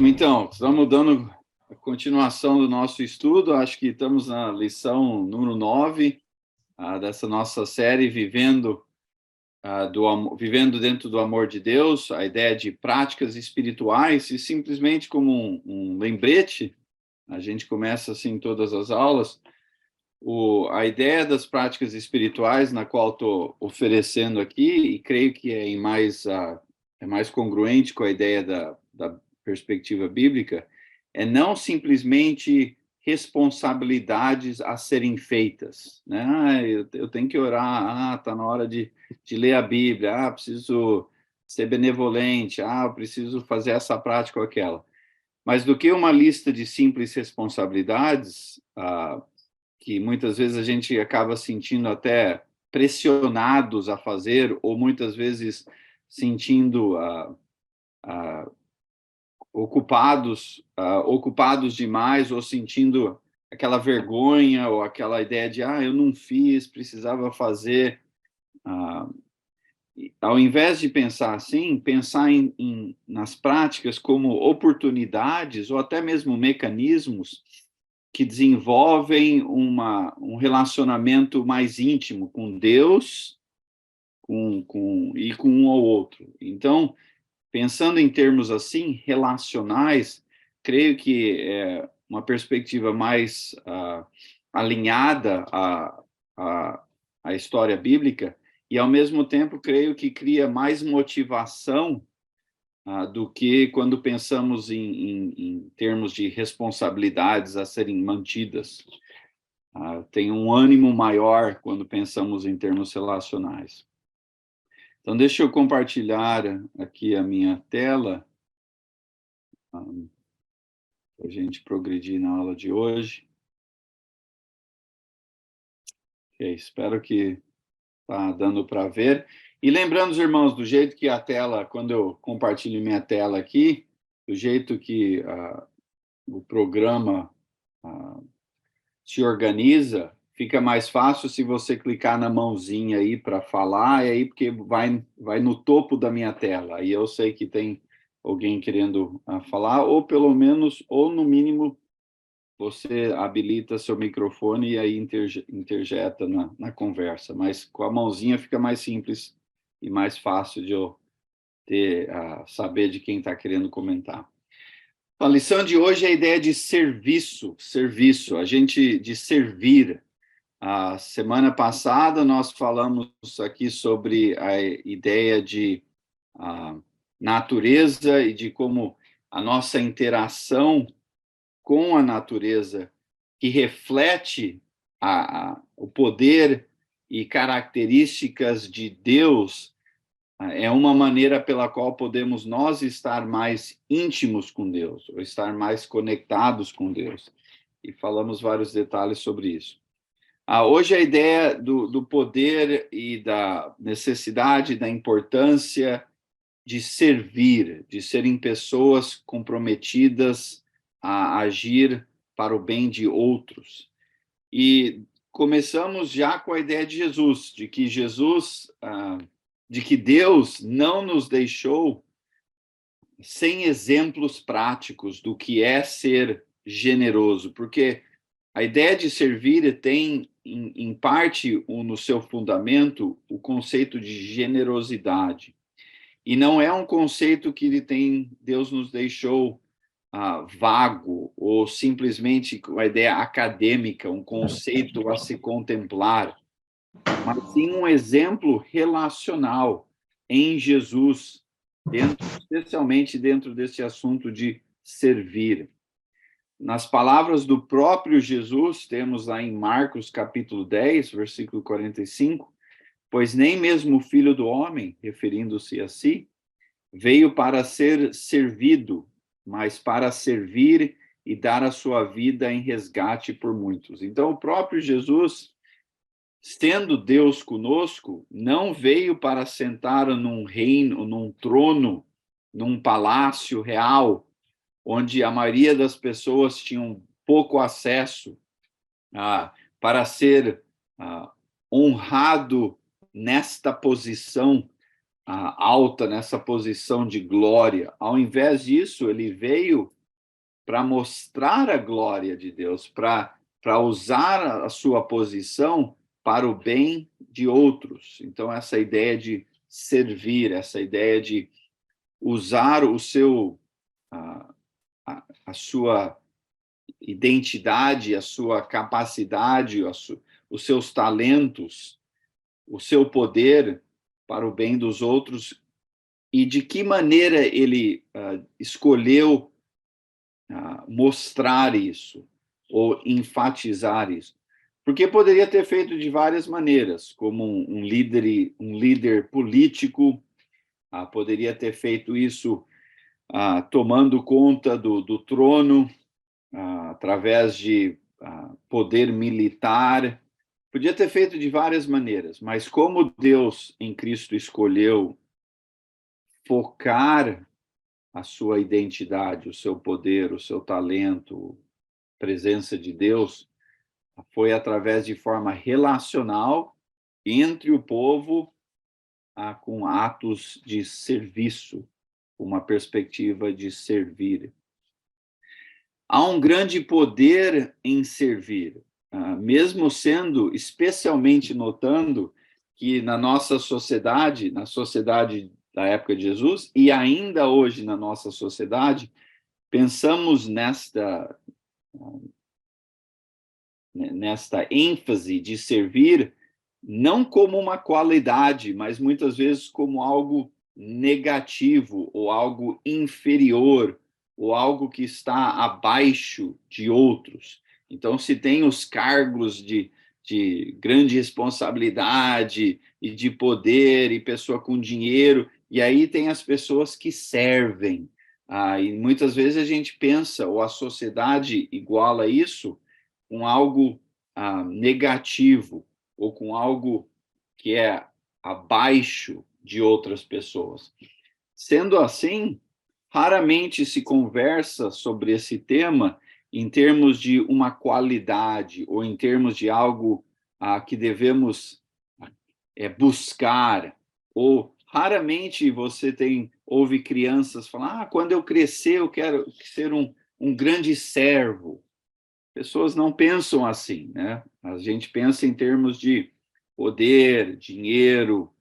Então, estamos dando a continuação do nosso estudo. Acho que estamos na lição número 9 dessa nossa série Vivendo dentro do amor de Deus, a ideia de práticas espirituais. E simplesmente como um lembrete, a gente começa assim todas as aulas, a ideia das práticas espirituais, na qual estou oferecendo aqui, e creio que é mais congruente com a ideia da perspectiva bíblica, é não simplesmente responsabilidades a serem feitas, né? Eu tenho que orar, está na hora de ler a Bíblia, preciso ser benevolente, eu preciso fazer essa prática ou aquela. Mas do que uma lista de simples responsabilidades, que muitas vezes a gente acaba sentindo até pressionados a fazer, ou muitas vezes sentindo ocupados demais, ou sentindo aquela vergonha, ou aquela ideia de, eu não fiz, precisava fazer. Ao invés de pensar assim, pensar nas práticas como oportunidades, ou até mesmo mecanismos que desenvolvem um relacionamento mais íntimo com Deus e com um ao outro. Então, pensando em termos assim, relacionais, creio que é uma perspectiva mais alinhada à história bíblica, e ao mesmo tempo creio que cria mais motivação do que quando pensamos em termos de responsabilidades a serem mantidas. Tem um ânimo maior quando pensamos em termos relacionais. Então, deixa eu compartilhar aqui a minha tela, para a gente progredir na aula de hoje. Okay, espero que está dando para ver. E lembrando, os irmãos, do jeito que a tela, quando eu compartilho minha tela aqui, do jeito que o programa se organiza, fica mais fácil se você clicar na mãozinha aí para falar, e aí porque vai no topo da minha tela. Aí eu sei que tem alguém querendo falar, ou pelo menos, ou no mínimo, você habilita seu microfone e aí interjeta na conversa. Mas com a mãozinha fica mais simples e mais fácil de eu saber de quem está querendo comentar. A lição de hoje é a ideia de serviço, a gente de servir. A semana passada nós falamos aqui sobre a ideia de natureza e de como a nossa interação com a natureza, que reflete o poder e características de Deus, é uma maneira pela qual podemos nós estar mais íntimos com Deus, ou estar mais conectados com Deus. E falamos vários detalhes sobre isso. Hoje a ideia do poder e da necessidade, da importância de servir, de serem pessoas comprometidas a agir para o bem de outros. E começamos já com a ideia de Jesus, de que Deus não nos deixou sem exemplos práticos do que é ser generoso, porque a ideia de servir tem, em parte, no seu fundamento, o conceito de generosidade. E não é um conceito que Deus nos deixou vago, ou simplesmente com a ideia acadêmica, um conceito a se contemplar, mas sim um exemplo relacional em Jesus, especialmente dentro desse assunto de servir. Nas palavras do próprio Jesus, temos lá em Marcos capítulo 10, versículo 45, pois nem mesmo o Filho do Homem, referindo-se a si, veio para ser servido, mas para servir e dar a sua vida em resgate por muitos. Então, o próprio Jesus, sendo Deus conosco, não veio para sentar num reino, num trono, num palácio real, onde a maioria das pessoas tinham pouco acesso, para ser honrado nesta posição alta, nessa posição de glória. Ao invés disso, ele veio para mostrar a glória de Deus, para usar a sua posição para o bem de outros. Então, essa ideia de servir, essa ideia de usar o seu, a sua identidade, a sua capacidade, os seus talentos, o seu poder para o bem dos outros, e de que maneira ele escolheu mostrar isso, ou enfatizar isso. Porque poderia ter feito de várias maneiras, como um líder político, poderia ter feito isso tomando conta do trono, através de poder militar. Podia ter feito de várias maneiras, mas como Deus em Cristo escolheu focar a sua identidade, o seu poder, o seu talento, presença de Deus, foi através de forma relacional entre o povo, com atos de serviço, uma perspectiva de servir. Há um grande poder em servir, mesmo sendo, especialmente notando que na nossa sociedade, na sociedade da época de Jesus, e ainda hoje na nossa sociedade, pensamos nesta ênfase de servir não como uma qualidade, mas muitas vezes como algo negativo, ou algo inferior, ou algo que está abaixo de outros. Então, se tem os cargos de grande responsabilidade e de poder, e pessoa com dinheiro, e aí tem as pessoas que servem. E muitas vezes a gente pensa, ou a sociedade iguala isso com algo negativo, ou com algo que é abaixo de outras pessoas. Sendo assim, raramente se conversa sobre esse tema em termos de uma qualidade, ou em termos de algo que devemos buscar, ou raramente você ouve crianças falar, quando eu crescer eu quero ser um grande servo. Pessoas não pensam assim, né? A gente pensa em termos de poder, dinheiro,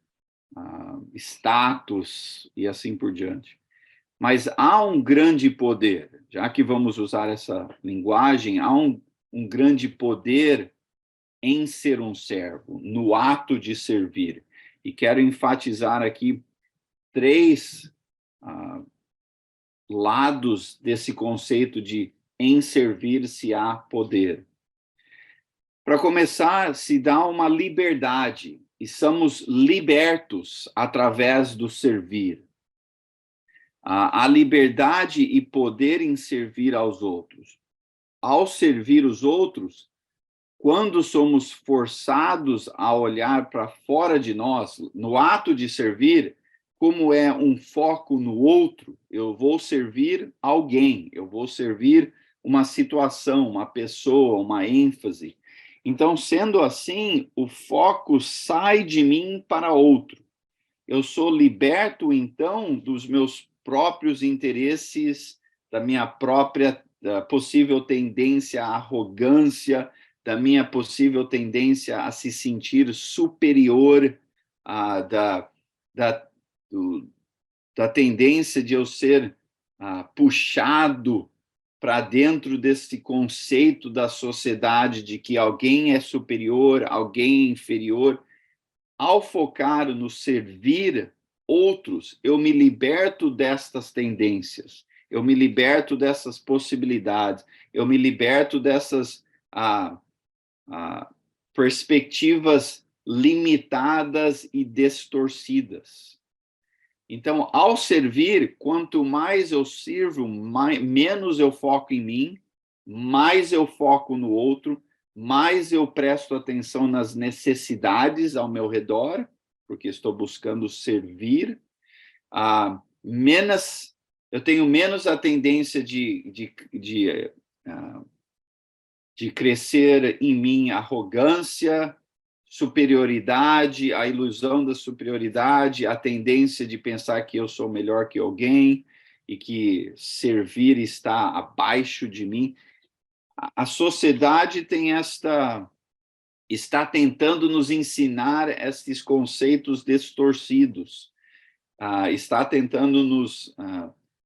status e assim por diante. Mas há um grande poder, já que vamos usar essa linguagem, há um grande poder em ser um servo, no ato de servir. E quero enfatizar aqui 3 lados desse conceito de em servir-se há poder. Para começar, se dá uma liberdade, e somos libertos através do servir. A liberdade e poder em servir aos outros. Ao servir os outros, quando somos forçados a olhar para fora de nós, no ato de servir, como é um foco no outro, eu vou servir alguém, eu vou servir uma situação, uma pessoa, uma ênfase. Então, sendo assim, o foco sai de mim para outro. Eu sou liberto, então, dos meus próprios interesses, da minha própria possível tendência à arrogância, da minha possível tendência a se sentir superior, da tendência de eu ser puxado para dentro desse conceito da sociedade de que alguém é superior, alguém é inferior. Ao focar no servir outros, eu me liberto destas tendências, eu me liberto dessas possibilidades, eu me liberto dessas perspectivas limitadas e distorcidas. Então, ao servir, quanto mais eu sirvo, menos eu foco em mim, mais eu foco no outro, mais eu presto atenção nas necessidades ao meu redor, porque estou buscando servir, eu tenho menos a tendência de crescer em mim arrogância, superioridade, a ilusão da superioridade, a tendência de pensar que eu sou melhor que alguém e que servir está abaixo de mim. A sociedade tem está tentando nos ensinar esses conceitos distorcidos, está tentando nos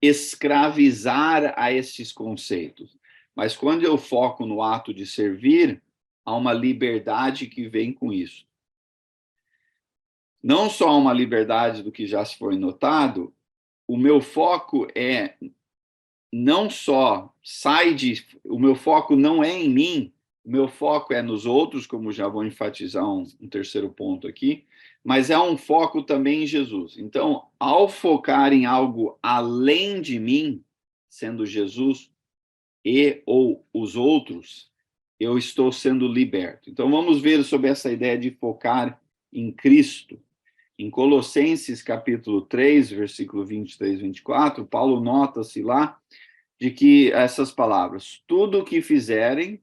escravizar a esses conceitos. Mas quando eu foco no ato de servir, há uma liberdade que vem com isso. Não só uma liberdade do que já se foi notado, o meu foco é não só o meu foco não é em mim, o meu foco é nos outros, como já vou enfatizar um terceiro ponto aqui, mas é um foco também em Jesus. Então, ao focar em algo além de mim, sendo Jesus e ou os outros, eu estou sendo liberto. Então, vamos ver sobre essa ideia de focar em Cristo. Em Colossenses, capítulo 3, versículo 23 e 24, Paulo nota-se lá de que essas palavras, tudo o que fizerem,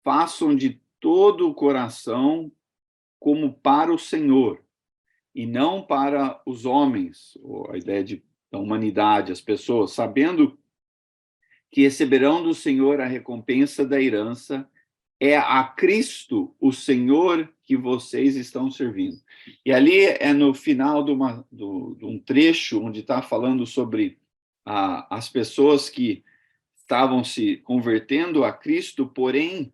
façam de todo o coração como para o Senhor, e não para os homens, ou a ideia da humanidade, as pessoas, sabendo que receberão do Senhor a recompensa da herança, é a Cristo, o Senhor, que vocês estão servindo. E ali é no final de um trecho onde está falando sobre as pessoas que estavam se convertendo a Cristo, porém,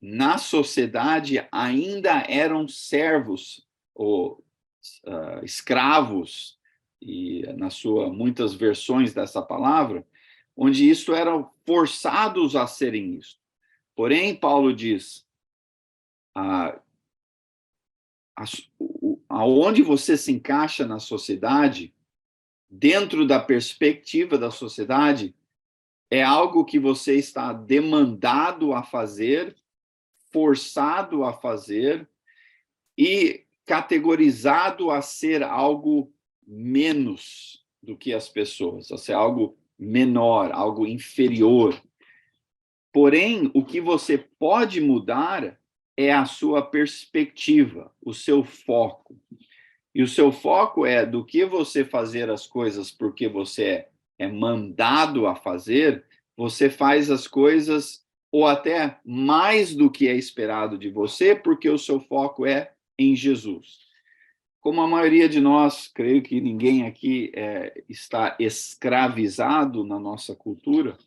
na sociedade ainda eram servos ou escravos, e muitas versões dessa palavra, onde isso eram forçados a serem isso. Porém, Paulo diz, aonde você se encaixa na sociedade, dentro da perspectiva da sociedade, é algo que você está demandado a fazer, forçado a fazer e categorizado a ser algo menos do que as pessoas, a ser algo menor, algo inferior. Porém, o que você pode mudar é a sua perspectiva, o seu foco. E o seu foco é do que você fazer as coisas porque você é mandado a fazer, você faz as coisas ou até mais do que é esperado de você, porque o seu foco é em Jesus. Como a maioria de nós, creio que ninguém aqui está escravizado na nossa cultura,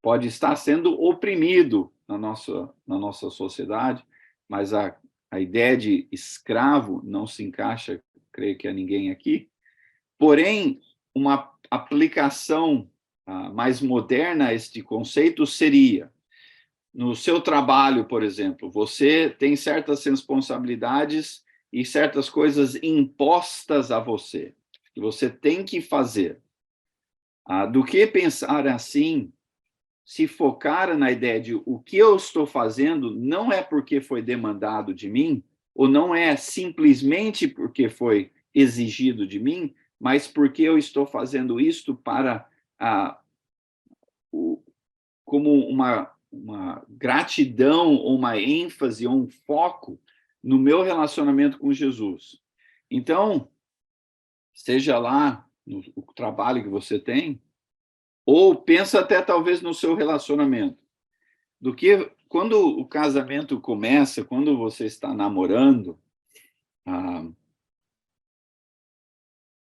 pode estar sendo oprimido na nossa sociedade, mas a ideia de escravo não se encaixa, creio que a ninguém aqui. Porém, uma aplicação mais moderna a este conceito seria, no seu trabalho, por exemplo, você tem certas responsabilidades e certas coisas impostas a você, que você tem que fazer. Do que pensar assim, se focar na ideia de o que eu estou fazendo não é porque foi demandado de mim, ou não é simplesmente porque foi exigido de mim, mas porque eu estou fazendo isto para como uma gratidão, ou uma ênfase, ou um foco no meu relacionamento com Jesus. Então, seja lá no trabalho que você tem, ou pensa até talvez no seu relacionamento. Do que quando o casamento começa, quando você está namorando,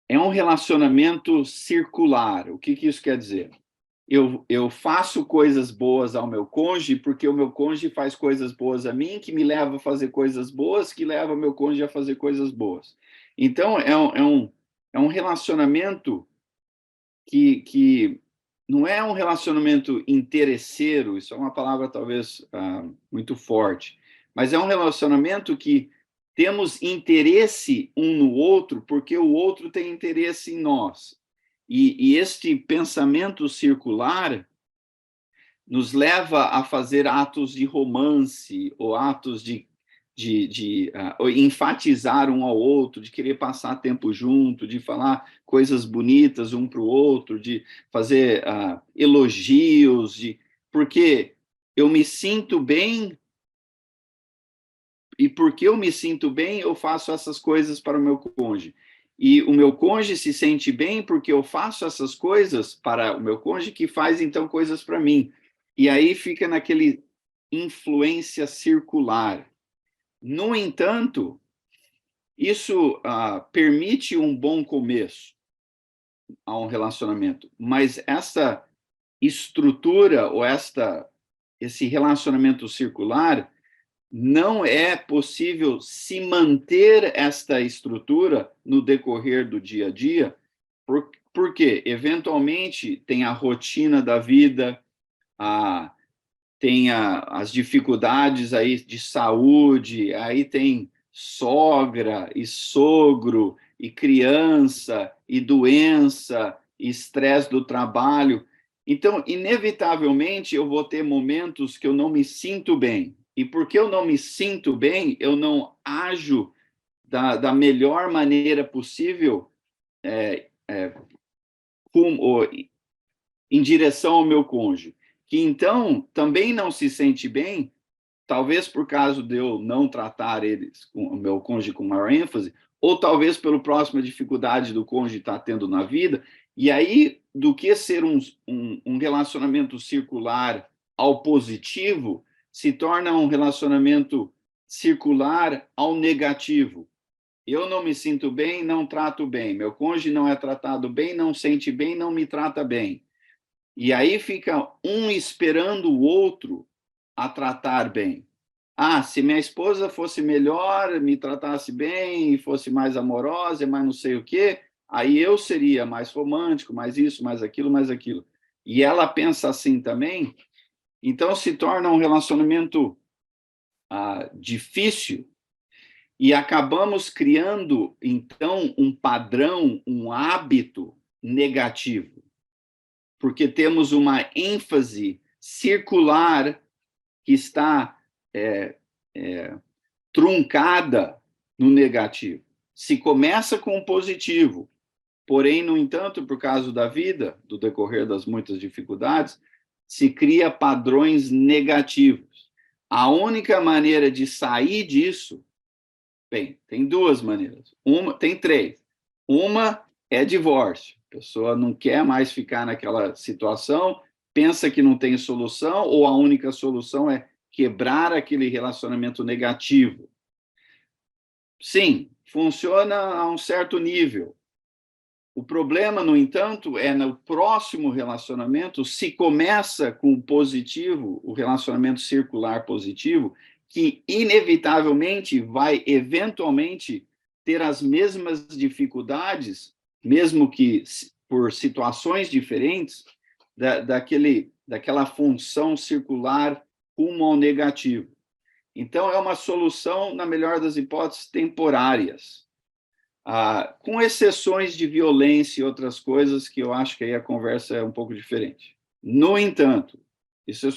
é um relacionamento circular. O que isso quer dizer? Eu faço coisas boas ao meu cônjuge porque o meu cônjuge faz coisas boas a mim, que me leva a fazer coisas boas, que leva o meu cônjuge a fazer coisas boas. Então, é um relacionamento que não é um relacionamento interesseiro, isso é uma palavra talvez muito forte, mas é um relacionamento que temos interesse um no outro porque o outro tem interesse em nós. E este pensamento circular nos leva a fazer atos de romance ou atos de enfatizar um ao outro, de querer passar tempo junto, de falar coisas bonitas um para o outro, de fazer elogios, porque eu me sinto bem e porque eu me sinto bem, eu faço essas coisas para o meu cônjuge. E o meu cônjuge se sente bem porque eu faço essas coisas para o meu cônjuge, que faz, então, coisas para mim. E aí fica naquele influência circular. No entanto, isso permite um bom começo a um relacionamento, mas essa estrutura ou esse relacionamento circular, não é possível se manter esta estrutura no decorrer do dia a dia, porque eventualmente tem a rotina da vida, tem as dificuldades aí de saúde, aí tem sogra e sogro, e criança, e doença, e estresse do trabalho. Então, inevitavelmente, eu vou ter momentos que eu não me sinto bem. E porque eu não me sinto bem, eu não ajo da melhor maneira possível rumo, em direção ao meu cônjuge, que então também não se sente bem, talvez por causa de eu não tratar eles, o meu cônjuge, com maior ênfase, ou talvez pela próxima dificuldade do cônjuge estar tendo na vida. E aí, do que ser um relacionamento circular ao positivo, se torna um relacionamento circular ao negativo. Eu não me sinto bem, não trato bem. Meu cônjuge não é tratado bem, não sente bem, não me trata bem. E aí fica um esperando o outro a tratar bem. Se minha esposa fosse melhor, me tratasse bem, fosse mais amorosa, mais não sei o quê, aí eu seria mais romântico, mais isso, mais aquilo, mais aquilo. E ela pensa assim também, então se torna um relacionamento difícil, e acabamos criando, então, um padrão, um hábito negativo, porque temos uma ênfase circular que está truncada no negativo. Se começa com o positivo, porém, no entanto, por causa da vida, do decorrer das muitas dificuldades, se cria padrões negativos. A única maneira de sair disso, bem, tem duas maneiras. Tem três. Uma é divórcio. A pessoa não quer mais ficar naquela situação, pensa que não tem solução, ou a única solução é quebrar aquele relacionamento negativo. Sim, funciona a um certo nível. O problema, no entanto, é no próximo relacionamento, se começa com o positivo, o relacionamento circular positivo, que inevitavelmente vai, eventualmente, ter as mesmas dificuldades, mesmo que por situações diferentes, daquela função circular rumo ao negativo. Então, é uma solução, na melhor das hipóteses, temporárias. Com exceções de violência e outras coisas, que eu acho que aí a conversa é um pouco diferente. No entanto, isso é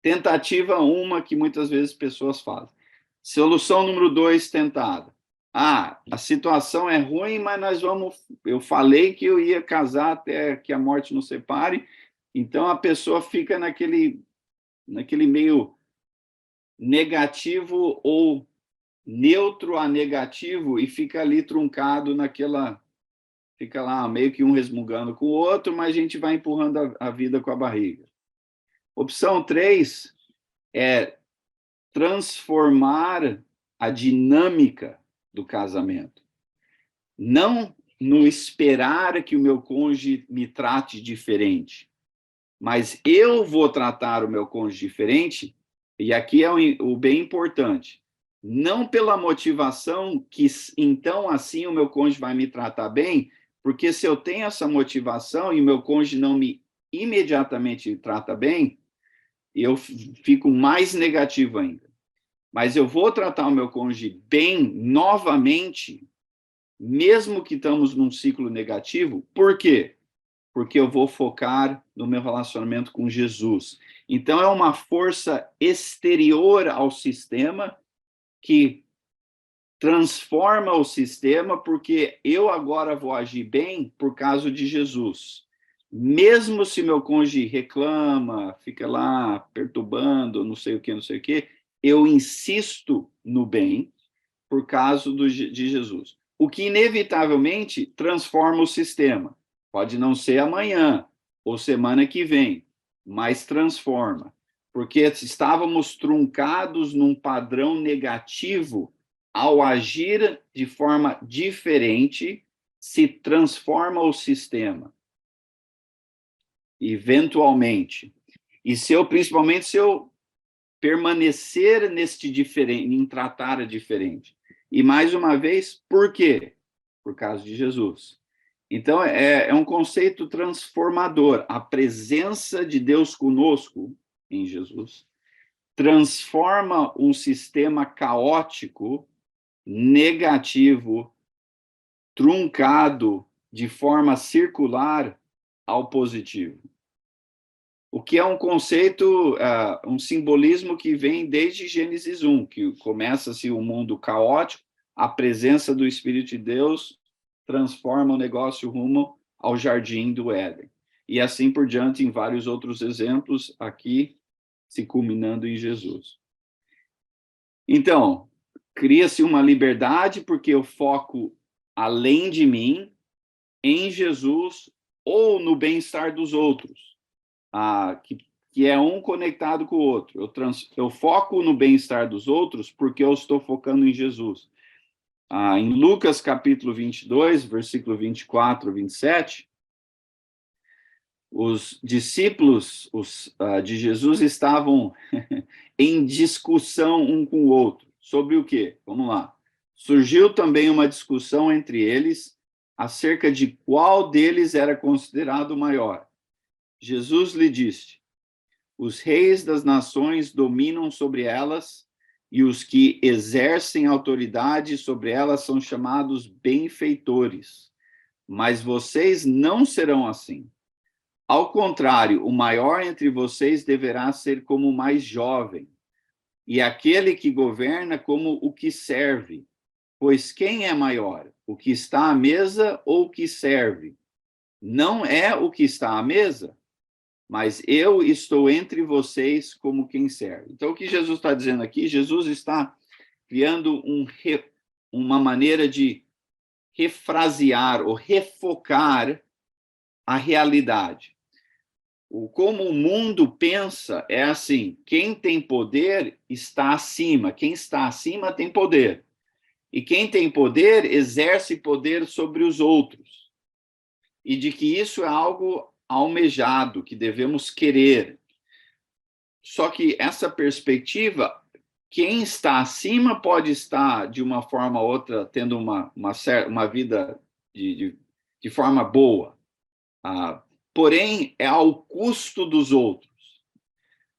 tentativa uma que muitas vezes pessoas fazem. Solução número 2 tentada. A situação é ruim, mas eu falei que eu ia casar até que a morte nos separe, então a pessoa fica naquele meio negativo ou neutro a negativo e fica ali truncado fica lá meio que um resmungando com o outro, mas a gente vai empurrando a vida com a barriga. Opção 3 é transformar a dinâmica do casamento. Não no esperar que o meu cônjuge me trate diferente, mas eu vou tratar o meu cônjuge diferente, e aqui é o bem importante, não pela motivação que, então, assim, o meu cônjuge vai me tratar bem, porque se eu tenho essa motivação e o meu cônjuge não me imediatamente trata bem, eu fico mais negativo ainda. Mas eu vou tratar o meu cônjuge bem novamente, mesmo que estamos num ciclo negativo. Por quê? Porque eu vou focar no meu relacionamento com Jesus. Então, é uma força exterior ao sistema que transforma o sistema, porque eu agora vou agir bem por causa de Jesus. Mesmo se meu cônjuge reclama, fica lá perturbando, não sei o que, eu insisto no bem por causa de Jesus. O que inevitavelmente transforma o sistema. Pode não ser amanhã ou semana que vem, mas transforma. Porque estávamos truncados num padrão negativo, ao agir de forma diferente, se transforma o sistema. Eventualmente. E principalmente se eu permanecer neste diferente, em tratar a diferente. E mais uma vez, por quê? Por causa de Jesus. Então, é um conceito transformador. A presença de Deus conosco, em Jesus, transforma um sistema caótico, negativo, truncado, de forma circular, ao positivo. O que é um conceito, um simbolismo que vem desde Gênesis 1, que começa-se um mundo caótico, a presença do Espírito de Deus transforma o negócio rumo ao jardim do Éden. E assim por diante, em vários outros exemplos, aqui se culminando em Jesus. Então, cria-se uma liberdade porque eu foco além de mim, em Jesus ou no bem-estar dos outros. Que é um conectado com o outro. Eu foco no bem-estar dos outros porque eu estou focando em Jesus. Em Lucas capítulo 22, versículo 24 a 27, os discípulos de Jesus estavam em discussão um com o outro. Sobre o quê? Vamos lá. Surgiu também uma discussão entre eles acerca de qual deles era considerado o maior. Jesus lhe disse: os reis das nações dominam sobre elas, e os que exercem autoridade sobre elas são chamados benfeitores. Mas vocês não serão assim. Ao contrário, o maior entre vocês deverá ser como o mais jovem, e aquele que governa como o que serve. Pois quem é maior, o que está à mesa ou o que serve? Não é o que está à mesa, mas eu estou entre vocês como quem serve. Então, o que Jesus está dizendo aqui? Jesus está criando uma maneira de refrasear ou refocar a realidade. Como o mundo pensa é assim: quem tem poder está acima, quem está acima tem poder. E quem tem poder exerce poder sobre os outros. E de que isso é algo almejado, que devemos querer. Só que essa perspectiva, quem está acima pode estar, de uma forma ou outra, tendo uma vida de forma boa. Porém, é ao custo dos outros.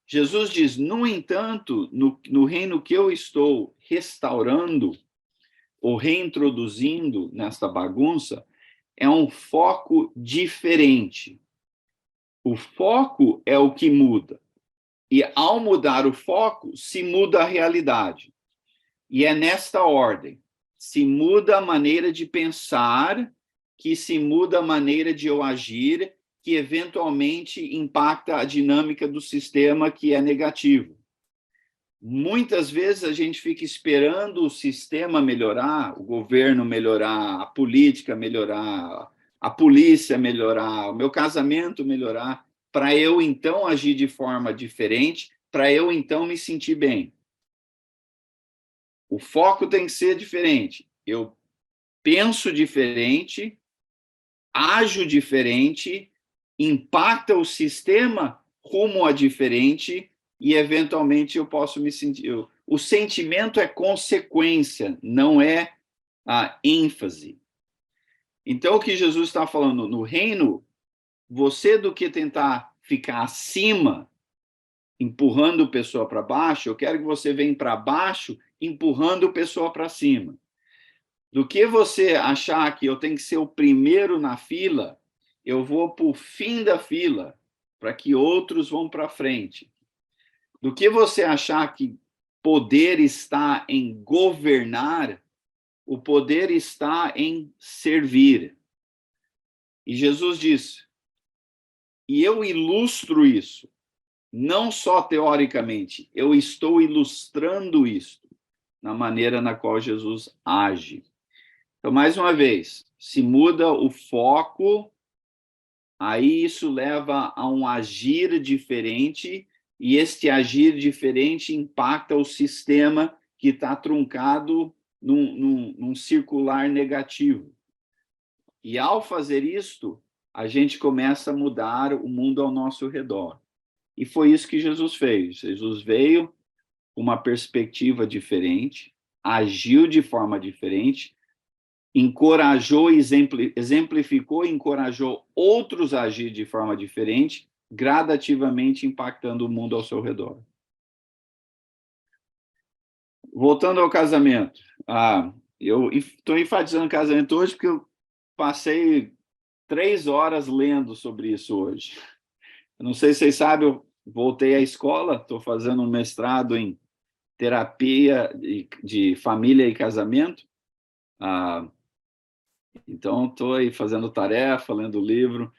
Jesus diz, no entanto, no reino que eu estou restaurando ou reintroduzindo nesta bagunça, é um foco diferente. O foco é o que muda. E ao mudar o foco, se muda a realidade. E é nesta ordem. Se muda a maneira de pensar, que se muda a maneira de eu agir, que eventualmente impacta a dinâmica do sistema que é negativo. Muitas vezes a gente fica esperando o sistema melhorar, o governo melhorar, a política melhorar, a polícia melhorar, o meu casamento melhorar, para eu então agir de forma diferente, para eu então me sentir bem. O foco tem que ser diferente. Eu penso diferente, ajo diferente, impacta o sistema rumo a diferente e, eventualmente, eu posso me sentir... O sentimento é consequência, não é a ênfase. Então, o que Jesus está falando, no reino, você do que tentar ficar acima, empurrando a pessoa para baixo, eu quero que você venha para baixo, empurrando a pessoa para cima. Do que você achar que eu tenho que ser o primeiro na fila, eu vou para o fim da fila, para que outros vão para frente. Do que você achar que poder está em governar, o poder está em servir. E Jesus diz, e eu ilustro isso. não só teoricamente, eu estou ilustrando isso na maneira na qual Jesus age. Então, mais uma vez, se muda o foco, aí isso leva a um agir diferente, e este agir diferente impacta o sistema que está truncado num circular negativo. E ao fazer isto, a gente começa a mudar o mundo ao nosso redor. E foi isso que Jesus fez. Jesus veio com uma perspectiva diferente, agiu de forma diferente, encorajou, exemplificou e encorajou outros a agir de forma diferente, gradativamente impactando o mundo ao seu redor. Voltando ao casamento. Eu estou enfatizando o casamento hoje porque eu passei 3 horas lendo sobre isso hoje. Eu não sei se vocês sabem, eu voltei à escola, estou fazendo um mestrado em terapia de família e casamento. Então, estou aí fazendo tarefa, lendo livro,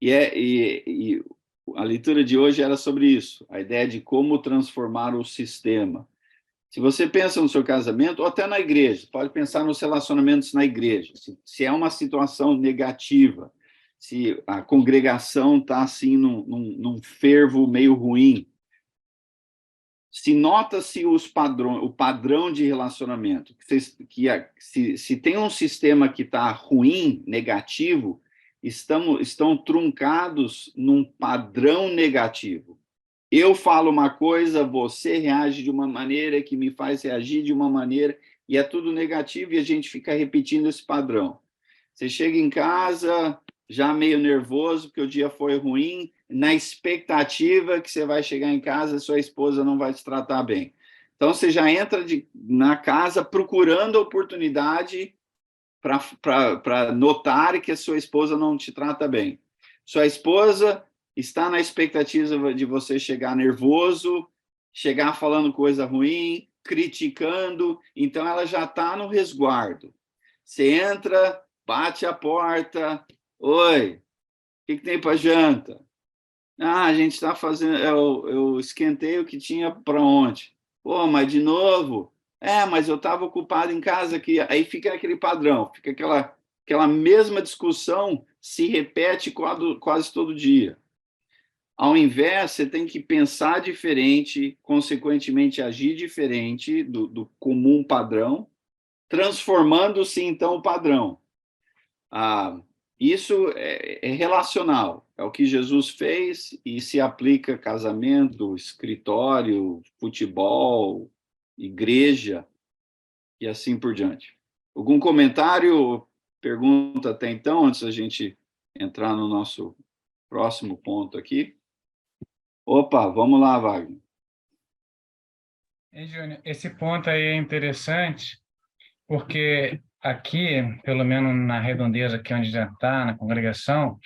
e a leitura de hoje era sobre isso, a ideia de como transformar o sistema. Se você pensa no seu casamento, ou até na igreja, pode pensar nos relacionamentos na igreja. Se é uma situação negativa, se a congregação está assim num fervo meio ruim, se nota-se o padrão de relacionamento, se tem um sistema que está ruim, negativo, estão truncados num padrão negativo. Eu falo uma coisa, você reage de uma maneira que me faz reagir de uma maneira, e é tudo negativo e a gente fica repetindo esse padrão. Você chega em casa já meio nervoso porque o dia foi ruim, na expectativa que você vai chegar em casa e sua esposa não vai te tratar bem. Então você já entra na casa procurando oportunidade para notar que a sua esposa não te trata bem. Sua esposa está na expectativa de você chegar nervoso, chegar falando coisa ruim, criticando, então ela já está no resguardo. Você entra, bate a porta, oi, o que tem para janta? A gente está fazendo, eu esquentei o que tinha para ontem. Pô, mas de novo? Mas eu estava ocupado em casa aqui. Aí fica aquele padrão, fica aquela mesma discussão se repete quase todo dia. Ao invés, você tem que pensar diferente, consequentemente agir diferente do comum padrão, transformando-se então o padrão. Isso é relacional, é o que Jesus fez e se aplica a casamento, escritório, futebol, igreja e assim por diante. Algum comentário, pergunta até então, antes da gente entrar no nosso próximo ponto aqui? Opa, vamos lá, Wagner. Júnior, esse ponto aí é interessante, porque aqui, pelo menos na redondeza aqui onde já está, na congregação,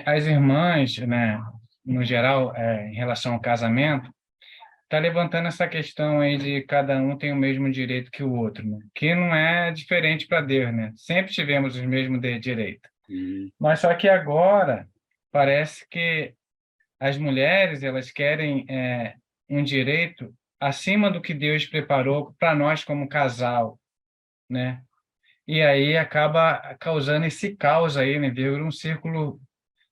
as irmãs, né, no geral, em relação ao casamento, tá levantando essa questão aí de cada um tem o mesmo direito que o outro, né? Que não é diferente para Deus, né? Sempre tivemos os mesmos direitos. Mas só que agora parece que as mulheres elas querem um direito acima do que Deus preparou para nós como casal, né? E aí acaba causando esse caos aí, né? Vira um círculo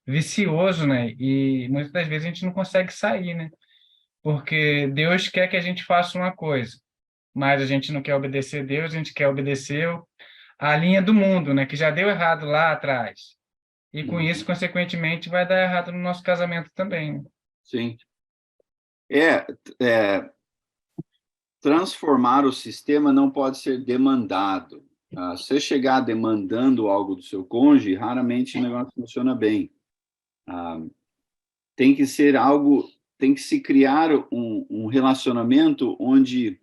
vicioso, né? E muitas das vezes a gente não consegue sair, né? Porque Deus quer que a gente faça uma coisa, mas a gente não quer obedecer a Deus, a gente quer obedecer a linha do mundo, né? Que já deu errado lá atrás. E com isso, consequentemente, vai dar errado no nosso casamento também, né? Sim. Transformar o sistema não pode ser demandado. Se você chegar demandando algo do seu cônjuge, raramente o negócio funciona bem. Tem que ser algo, tem que se criar um relacionamento onde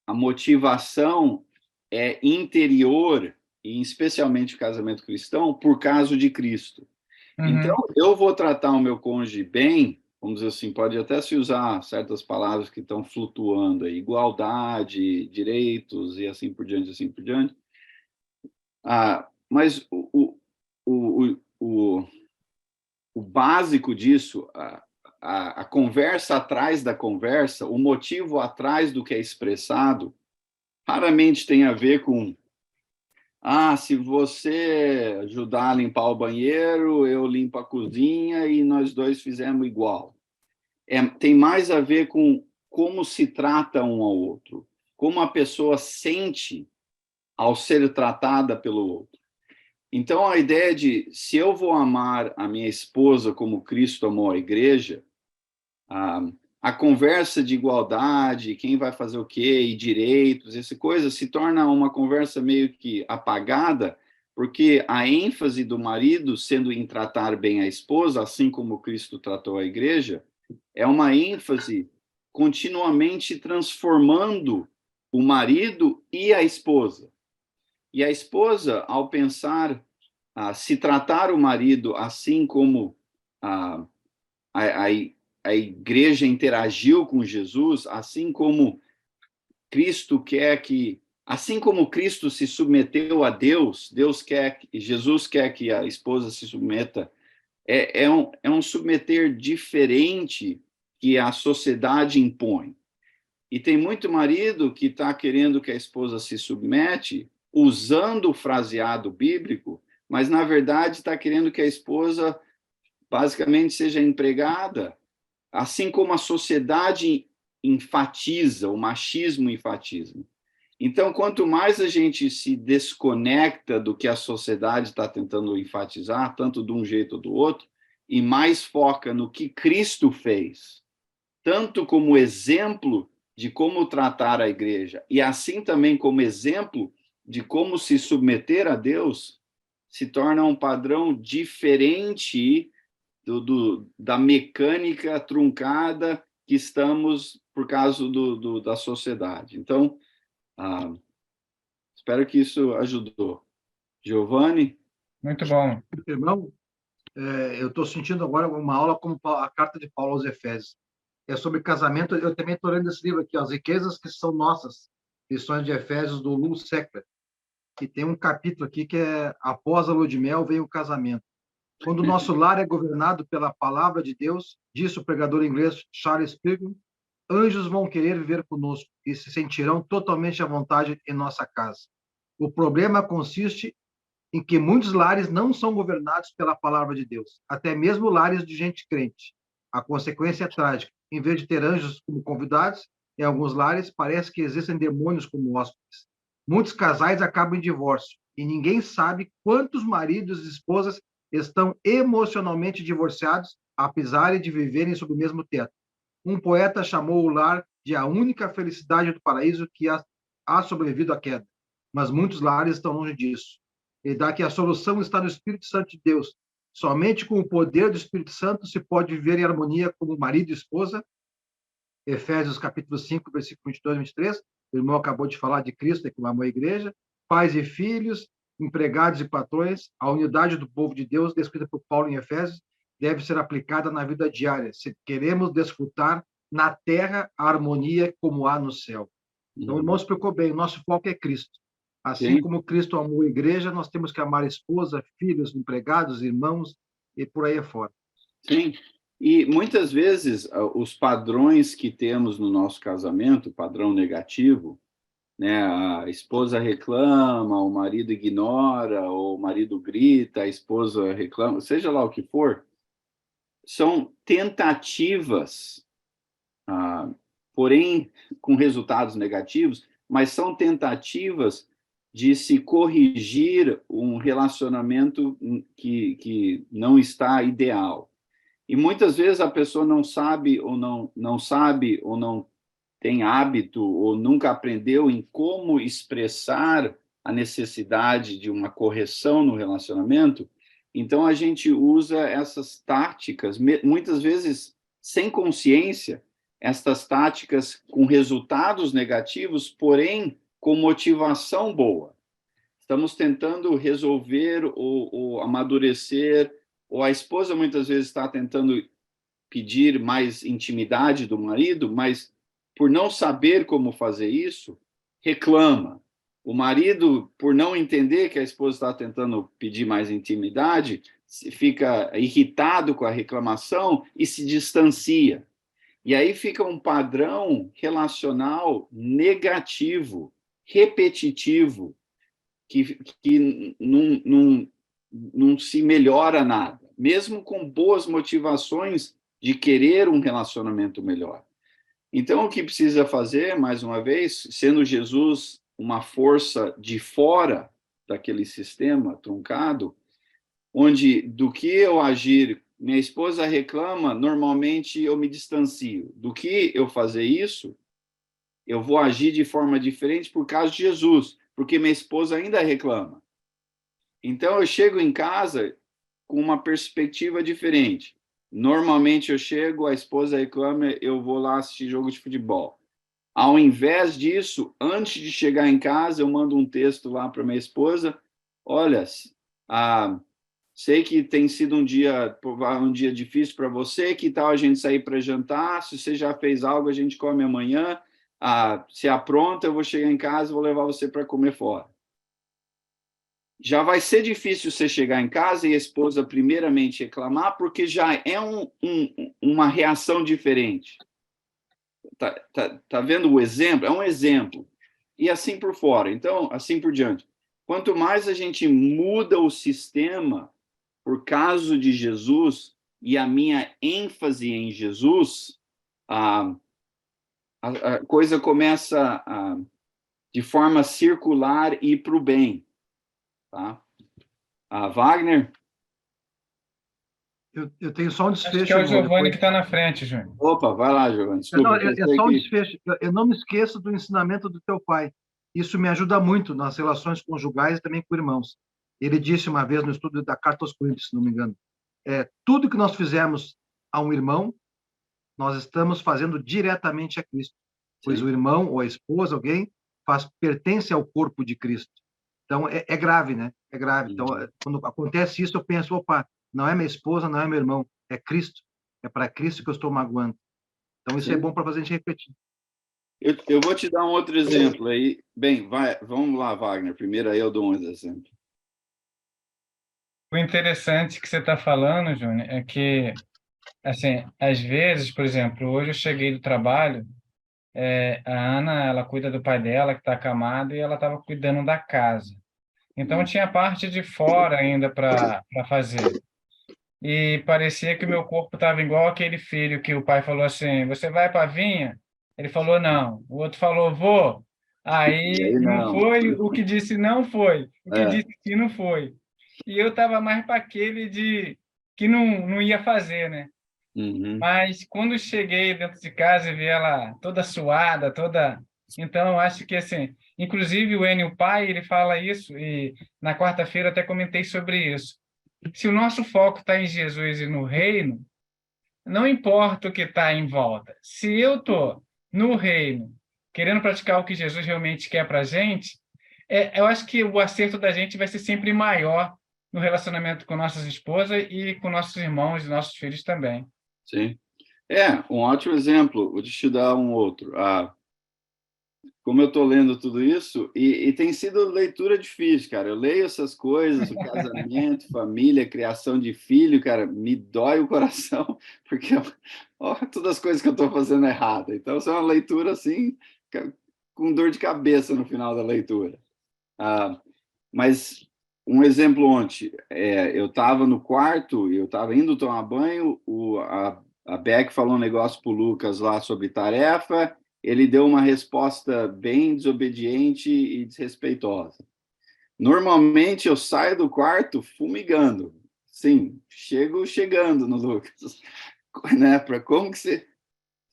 a motivação é interior, e especialmente o casamento cristão, por causa de Cristo. Então, Uhum. eu vou tratar o meu cônjuge bem, vamos dizer assim, pode até se usar certas palavras que estão flutuando aí, igualdade, direitos e assim por diante, assim por diante. Mas o o básico disso, a conversa atrás da conversa, o motivo atrás do que é expressado, raramente tem a ver com se você ajudar a limpar o banheiro, eu limpo a cozinha e nós dois fizemos igual. Tem mais a ver com como se trata um ao outro, como a pessoa sente ao ser tratada pelo outro. Então, a ideia de, se eu vou amar a minha esposa como Cristo amou a igreja, a conversa de igualdade, quem vai fazer o quê, e direitos, essa coisa se torna uma conversa meio que apagada, porque a ênfase do marido sendo em tratar bem a esposa, assim como Cristo tratou a igreja, é uma ênfase continuamente transformando o marido e a esposa. E a esposa, ao pensar, se tratar o marido assim como a, a igreja interagiu com Jesus, assim como Cristo quer que, assim como Cristo se submeteu a Deus, Jesus quer que a esposa se submeta. É um submeter diferente que a sociedade impõe. E tem muito marido que está querendo que a esposa se submete, usando o fraseado bíblico, mas, na verdade, está querendo que a esposa, basicamente, seja empregada, assim como a sociedade enfatiza, o machismo enfatiza. Então, quanto mais a gente se desconecta do que a sociedade está tentando enfatizar, tanto de um jeito ou do outro, e mais foca no que Cristo fez, tanto como exemplo de como tratar a igreja, e assim também como exemplo de como se submeter a Deus, se torna um padrão diferente da mecânica truncada que estamos por causa da sociedade. Então, espero que isso ajudou. Giovanni? Muito bom. Irmão, eu estou sentindo agora uma aula como a carta de Paulo aos Efésios. É sobre casamento. Eu também estou lendo esse livro aqui, As Riquezas que São Nossas, Lições de Efésios, do Lou Seckler. E tem um capítulo aqui que é Após a lua de mel vem o casamento. Quando o nosso lar é governado pela palavra de Deus, disse o pregador inglês Charles Spurgeon, anjos vão querer viver conosco e se sentirão totalmente à vontade em nossa casa. O problema consiste em que muitos lares não são governados pela palavra de Deus, até mesmo lares de gente crente. A consequência é trágica. Em vez de ter anjos como convidados, em alguns lares parece que existem demônios como hóspedes. Muitos casais acabam em divórcio e ninguém sabe quantos maridos e esposas estão emocionalmente divorciados, apesar de viverem sob o mesmo teto. Um poeta chamou o lar de a única felicidade do paraíso que há sobrevivido à queda, mas muitos lares estão longe disso. Ele dá que a solução está no Espírito Santo de Deus. Somente com o poder do Espírito Santo se pode viver em harmonia como marido e esposa. Efésios capítulo 5, versículo 22 e 23. O irmão acabou de falar de Cristo, que amou a igreja. Pais e filhos, empregados e patrões, a unidade do povo de Deus, descrita por Paulo em Efésios, deve ser aplicada na vida diária, se queremos desfrutar na terra a harmonia como há no céu. Então, o irmão explicou bem, o nosso foco é Cristo. Assim como Cristo amou a igreja, nós temos que amar a esposa, filhos, empregados, irmãos e por aí afora. Sim, e muitas vezes os padrões que temos no nosso casamento, padrão negativo, né, a esposa reclama, o marido ignora, ou o marido grita, a esposa reclama, seja lá o que for, são tentativas, porém com resultados negativos, mas são tentativas de se corrigir um relacionamento que não está ideal. E muitas vezes a pessoa não sabe ou não tem hábito ou nunca aprendeu em como expressar a necessidade de uma correção no relacionamento. Então a gente usa essas táticas, muitas vezes sem consciência, estas táticas com resultados negativos, porém com motivação boa. Estamos tentando resolver ou amadurecer, ou a esposa muitas vezes está tentando pedir mais intimidade do marido, mas por não saber como fazer isso, reclama. O marido, por não entender que a esposa está tentando pedir mais intimidade, fica irritado com a reclamação e se distancia. E aí fica um padrão relacional negativo, repetitivo, que não se melhora nada, mesmo com boas motivações de querer um relacionamento melhor. Então, o que precisa fazer, mais uma vez, sendo Jesus uma força de fora daquele sistema truncado, onde do que eu agir, minha esposa reclama, normalmente eu me distancio. Do que eu fazer isso, eu vou agir de forma diferente por causa de Jesus, porque minha esposa ainda reclama. Então, eu chego em casa com uma perspectiva diferente. Normalmente, eu chego, a esposa reclama, eu vou lá assistir jogo de futebol. Ao invés disso, antes de chegar em casa, eu mando um texto lá para minha esposa. Olha, sei que tem sido um dia difícil para você, que tal a gente sair para jantar? Se você já fez algo, a gente come amanhã. Se apronta, eu vou chegar em casa e vou levar você para comer fora. Já vai ser difícil você chegar em casa e a esposa primeiramente reclamar, porque já é uma reação diferente. Tá vendo o exemplo? É um exemplo. E assim por fora. Então, assim por diante. Quanto mais a gente muda o sistema por causa de Jesus e a minha ênfase em Jesus, a coisa começa de forma circular ir para o bem. Tá? Wagner? Eu tenho só um Acho desfecho. que é o Giovanni depois. que está na frente, Júnior. Opa, vai lá, Giovanni. Desculpa, É só um desfecho. Eu não me esqueço do ensinamento do teu pai. Isso me ajuda muito nas relações conjugais e também com irmãos. Ele disse uma vez no estudo da Carta aos Coríntios, se não me engano, tudo que nós fizermos a um irmão, nós estamos fazendo diretamente a Cristo. Pois Sim. o irmão ou a esposa, alguém, pertence ao corpo de Cristo. Então, é grave, né? É grave. Então, quando acontece isso, eu penso, opa, não é minha esposa, não é meu irmão, é Cristo. É para Cristo que eu estou magoando. Então, isso é bom para fazer a gente refletir. Eu vou te dar um outro exemplo aí. Bem, vamos lá, Wagner. Primeiro aí eu dou um exemplo. O interessante que você está falando, Júnior, é que, assim, às vezes, por exemplo, hoje eu cheguei do trabalho, a Ana, ela cuida do pai dela, que está acamado, e ela estava cuidando da casa. Então, tinha parte de fora ainda para fazer. E parecia que o meu corpo estava igual aquele filho que o pai falou assim, você vai para a vinha? Ele falou não. O outro falou, vou. Aí não não. foi, o que disse não foi. O que disse que não foi. E eu estava mais para aquele de que não ia fazer, né? Uhum. Mas quando cheguei dentro de casa e vi ela toda suada, toda... Então, eu acho que, assim, inclusive o Enio Pai, ele fala isso, e na quarta-feira até comentei sobre isso. Se o nosso foco está em Jesus e no reino, não importa o que está em volta. Se eu estou no reino, querendo praticar o que Jesus realmente quer para a gente, eu acho que o acerto da gente vai ser sempre maior no relacionamento com nossas esposas e com nossos irmãos e nossos filhos também. Sim. Um ótimo exemplo. Vou te dar um outro. Como eu estou lendo tudo isso, e tem sido leitura difícil, cara. Eu leio essas coisas, o casamento, família, criação de filho, cara, me dói o coração, porque todas as coisas que eu estou fazendo errado. Então, isso é uma leitura, assim, com dor de cabeça no final da leitura. Mas um exemplo ontem, eu estava no quarto, eu estava indo tomar banho, a Beck falou um negócio para o Lucas lá sobre tarefa, ele deu uma resposta bem desobediente e desrespeitosa. Normalmente eu saio do quarto fumigando, sim, chegando no Lucas, né? Para como que você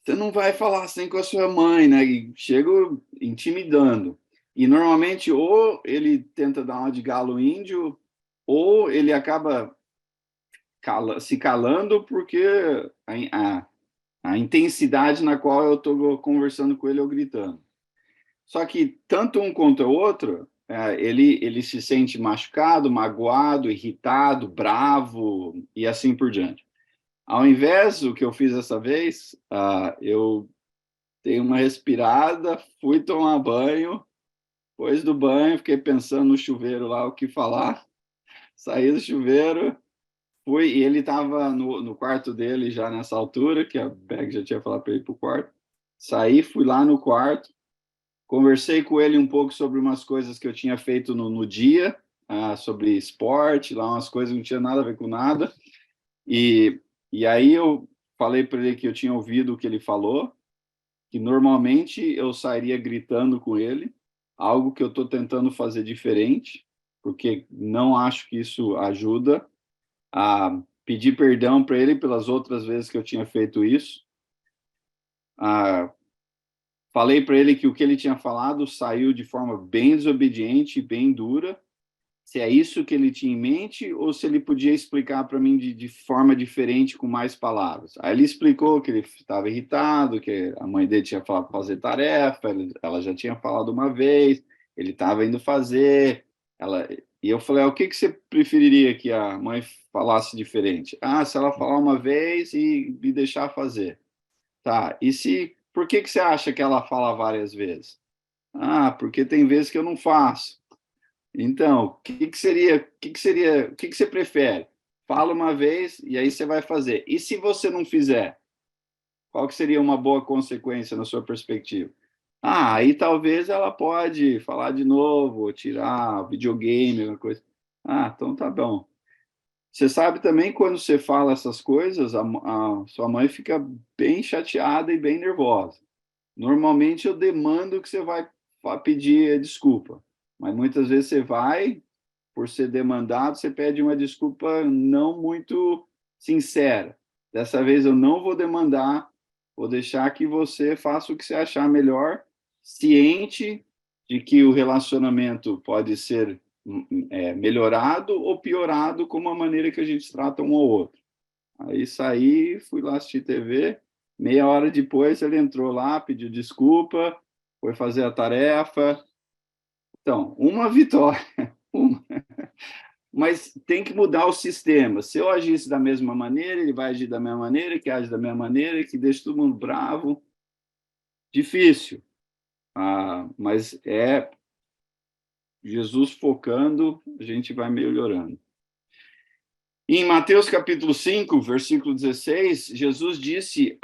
não vai falar assim com a sua mãe, né? E chego intimidando. E normalmente ou ele tenta dar uma de galo índio, ou ele acaba se calando porque a intensidade na qual eu estou conversando com ele ou gritando. Só que tanto um quanto o outro, ele se sente machucado, magoado, irritado, bravo e assim por diante. Ao invés do que eu fiz dessa vez, eu dei uma respirada, fui tomar banho, Depois do banho, fiquei pensando no chuveiro lá, o que falar. Saí do chuveiro, fui, e ele estava no quarto dele já nessa altura, que a Beg já tinha falado para ele ir para o quarto. Saí, fui lá no quarto, conversei com ele um pouco sobre umas coisas que eu tinha feito no dia, sobre esporte, lá umas coisas que não tinha nada a ver com nada. E aí eu falei para ele que eu tinha ouvido o que ele falou, que normalmente eu sairia gritando com ele, algo que eu estou tentando fazer diferente, porque não acho que isso ajuda a pedir perdão para ele pelas outras vezes que eu tinha feito isso. Falei para ele que o que ele tinha falado saiu de forma bem desobediente, bem dura, se é isso que ele tinha em mente ou se ele podia explicar para mim de forma diferente, com mais palavras. Aí ele explicou que ele estava irritado, que a mãe dele tinha falado para fazer tarefa, ela já tinha falado uma vez, ele estava indo fazer, e eu falei, o que você preferiria que a mãe falasse diferente? Se ela falar uma vez e me deixar fazer. Tá, por que você acha que ela fala várias vezes? Porque tem vezes que eu não faço. Então, o que você prefere? Fala uma vez e aí você vai fazer. E se você não fizer, qual que seria uma boa consequência na sua perspectiva? Aí talvez ela pode falar de novo, tirar videogame, uma coisa. Então tá bom. Você sabe também, quando você fala essas coisas, a sua mãe fica bem chateada e bem nervosa. Normalmente eu demando que você vai pedir desculpa, mas muitas vezes você vai, por ser demandado, você pede uma desculpa não muito sincera. Dessa vez eu não vou demandar, vou deixar que você faça o que você achar melhor, ciente de que o relacionamento pode ser melhorado ou piorado com a maneira que a gente trata um ao outro. Aí saí, fui lá assistir TV, meia hora depois ele entrou lá, pediu desculpa, foi fazer a tarefa. Então, uma vitória, uma. Mas tem que mudar o sistema. Se eu agisse da mesma maneira, ele vai agir da mesma maneira, que age da mesma maneira, que deixa todo mundo bravo. Difícil. Mas é Jesus focando, a gente vai melhorando. Em Mateus capítulo 5, versículo 16, Jesus disse,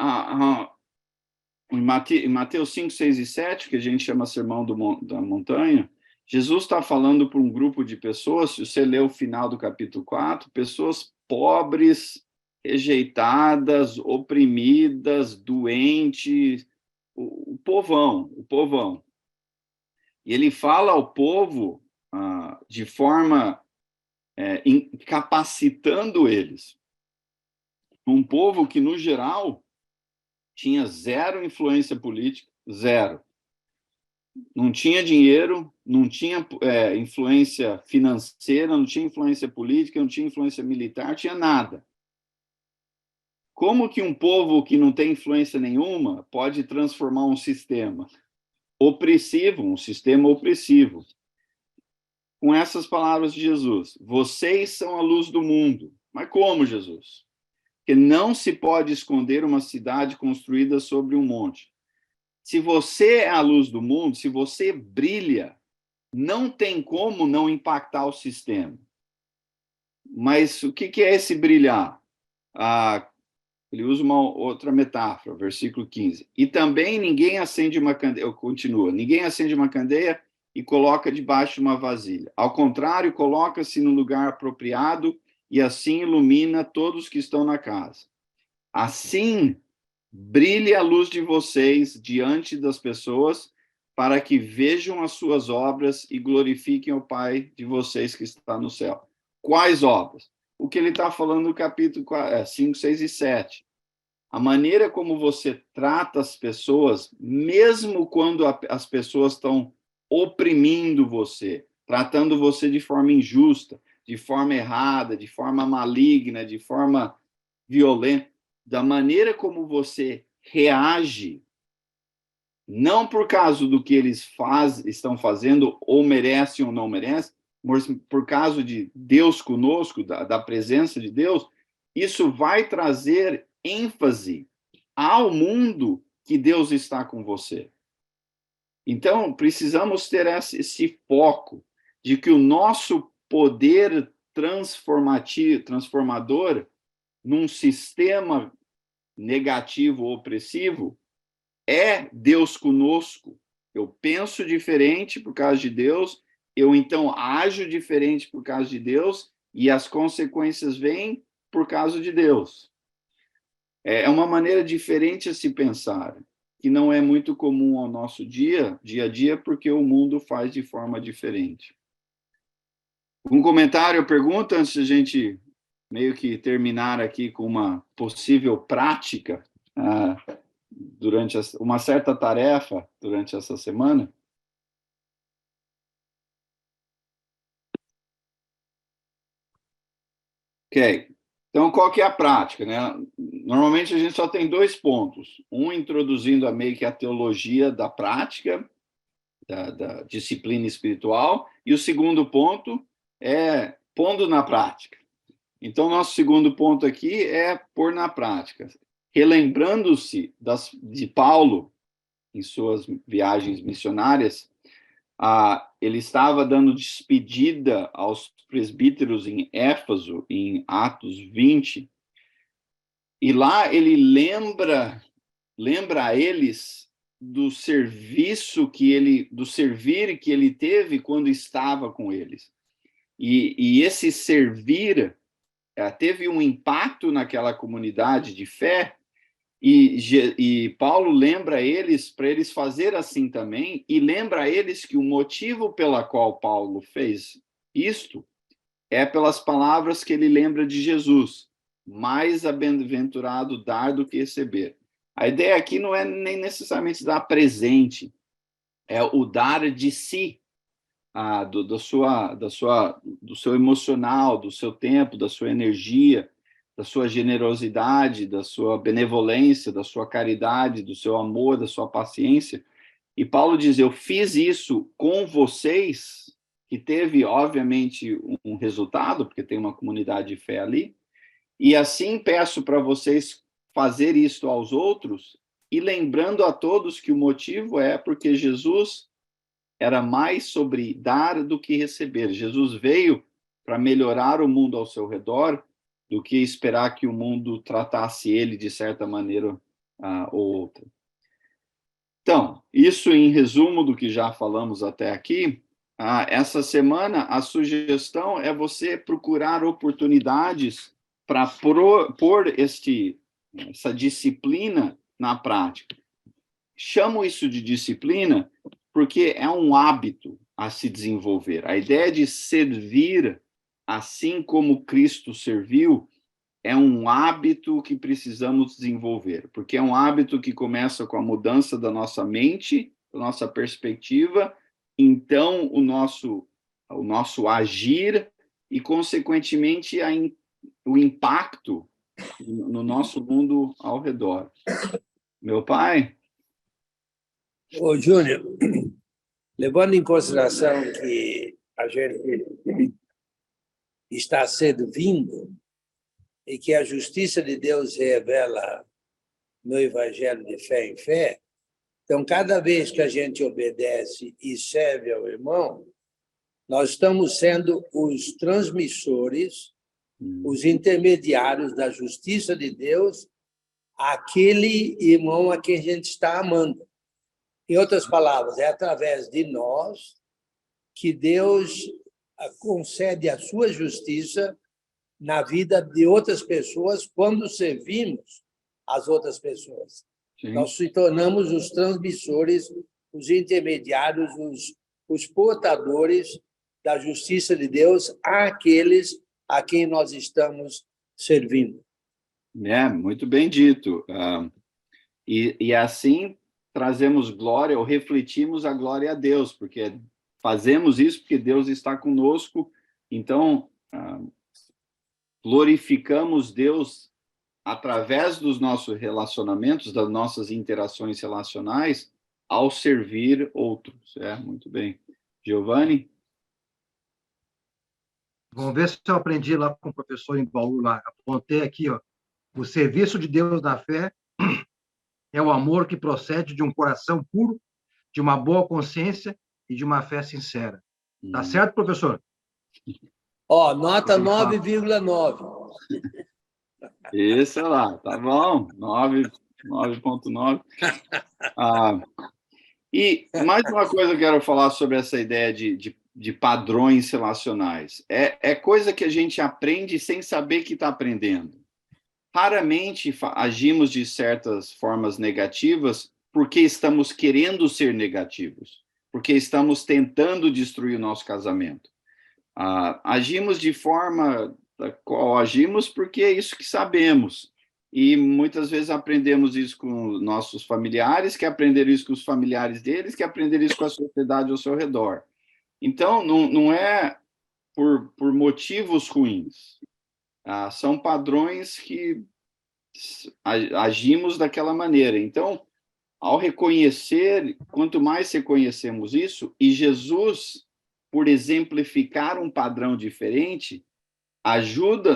em Mateus 5, 6 e 7, que a gente chama Sermão da Montanha, Jesus está falando para um grupo de pessoas, se você ler o final do capítulo 4, pessoas pobres, rejeitadas, oprimidas, doentes, o povão. E ele fala ao povo de forma capacitando eles. Um povo que, no geral, tinha zero influência política, zero. Não tinha dinheiro, não tinha influência financeira, não tinha influência política, não tinha influência militar, tinha nada. Como que um povo que não tem influência nenhuma pode transformar um sistema opressivo, um sistema opressivo? Com essas palavras de Jesus, vocês são a luz do mundo. Mas como, Jesus? Porque não se pode esconder uma cidade construída sobre um monte. Se você é a luz do mundo, se você brilha, não tem como não impactar o sistema. Mas o que é esse brilhar? Ele usa uma outra metáfora, versículo 15. E também ninguém acende uma candeia, eu continuo, ninguém acende uma candeia e coloca debaixo de uma vasilha. Ao contrário, coloca-se no lugar apropriado e assim ilumina todos que estão na casa. Assim, brilhe a luz de vocês diante das pessoas, para que vejam as suas obras e glorifiquem o Pai de vocês que está no céu. Quais obras? O que ele está falando no capítulo 5, 6 e 7. A maneira como você trata as pessoas, mesmo quando as pessoas estão oprimindo você, tratando você de forma injusta, de forma errada, de forma maligna, de forma violenta, da maneira como você reage, não por causa do que eles estão fazendo, ou merecem ou não merecem, mas por causa de Deus conosco, da presença de Deus, isso vai trazer ênfase ao mundo que Deus está com você. Então, precisamos ter esse foco de que o nosso poder transformador num sistema negativo ou opressivo é Deus conosco. Eu penso diferente por causa de Deus, eu então ajo diferente por causa de Deus, e as consequências vêm por causa de Deus. É uma maneira diferente a se pensar, que não é muito comum ao nosso dia a dia, porque o mundo faz de forma diferente. Um comentário, pergunta, antes de a gente meio que terminar aqui com uma possível prática durante uma certa tarefa durante essa semana? Ok. Então, qual que é a prática, né? Normalmente a gente só tem 2 pontos. Um introduzindo meio que a teologia da prática, da disciplina espiritual, e o segundo ponto é pondo na prática. Então, nosso segundo ponto aqui é pôr na prática. Relembrando-se de Paulo, em suas viagens missionárias, ele estava dando despedida aos presbíteros em Éfeso, em Atos 20, e lá ele lembra a eles do serviço do servir que ele teve quando estava com eles. E esse servir teve um impacto naquela comunidade de fé, e Paulo lembra eles, para eles fazer assim também, e lembra eles que o motivo pela qual Paulo fez isto é pelas palavras que ele lembra de Jesus: mais bem-aventurado dar do que receber. A ideia aqui não é nem necessariamente dar presente, é o dar de si, do seu emocional, do seu tempo, da sua energia, da sua generosidade, da sua benevolência, da sua caridade, do seu amor, da sua paciência. E Paulo diz: eu fiz isso com vocês, que teve, obviamente, um resultado, porque tem uma comunidade de fé ali, e assim peço para vocês fazer isto aos outros, e lembrando a todos que o motivo é porque Jesus era mais sobre dar do que receber. Jesus veio para melhorar o mundo ao seu redor, do que esperar que o mundo tratasse ele de certa maneira ou outra. Então, isso em resumo do que já falamos até aqui. Essa semana, a sugestão é você procurar oportunidades para pôr essa disciplina na prática. Chamo isso de disciplina porque é um hábito a se desenvolver. A ideia de servir assim como Cristo serviu é um hábito que precisamos desenvolver, porque é um hábito que começa com a mudança da nossa mente, da nossa perspectiva, então o nosso agir e, consequentemente, o impacto no nosso mundo ao redor. Meu pai? Ô, Júnior, levando em consideração que a gente está servindo e que a justiça de Deus se revela no Evangelho de fé em fé, então, cada vez que a gente obedece e serve ao irmão, nós estamos sendo os transmissores, os intermediários da justiça de Deus àquele irmão a quem a gente está amando. Em outras palavras, é através de nós que Deus concede a sua justiça na vida de outras pessoas quando servimos as outras pessoas. Sim. Nós se tornamos os transmissores, os intermediários, os portadores da justiça de Deus àqueles a quem nós estamos servindo. Muito bem dito. E assim trazemos glória, ou refletimos a glória a Deus, porque fazemos isso porque Deus está conosco, então glorificamos Deus através dos nossos relacionamentos, das nossas interações relacionais, ao servir outros. Muito bem. Giovanni? Vamos ver se eu aprendi lá com o professor em Bauru, lá. Apontei aqui, ó. O serviço de Deus na fé é o amor que procede de um coração puro, de uma boa consciência e de uma fé sincera. Tá certo, professor? Ó, nota 9,9. Isso lá, tá bom. 9,9. E mais uma coisa que eu quero falar sobre essa ideia de padrões relacionais. É coisa que a gente aprende sem saber que está aprendendo. Raramente agimos de certas formas negativas porque estamos querendo ser negativos, porque estamos tentando destruir o nosso casamento. Agimos de forma da qual agimos porque é isso que sabemos. E muitas vezes aprendemos isso com nossos familiares, que aprenderam isso com os familiares deles, que aprenderam isso com a sociedade ao seu redor. Então, não é por motivos ruins. São padrões que agimos daquela maneira. Então, ao reconhecer, quanto mais reconhecemos isso, e Jesus, por exemplificar um padrão diferente,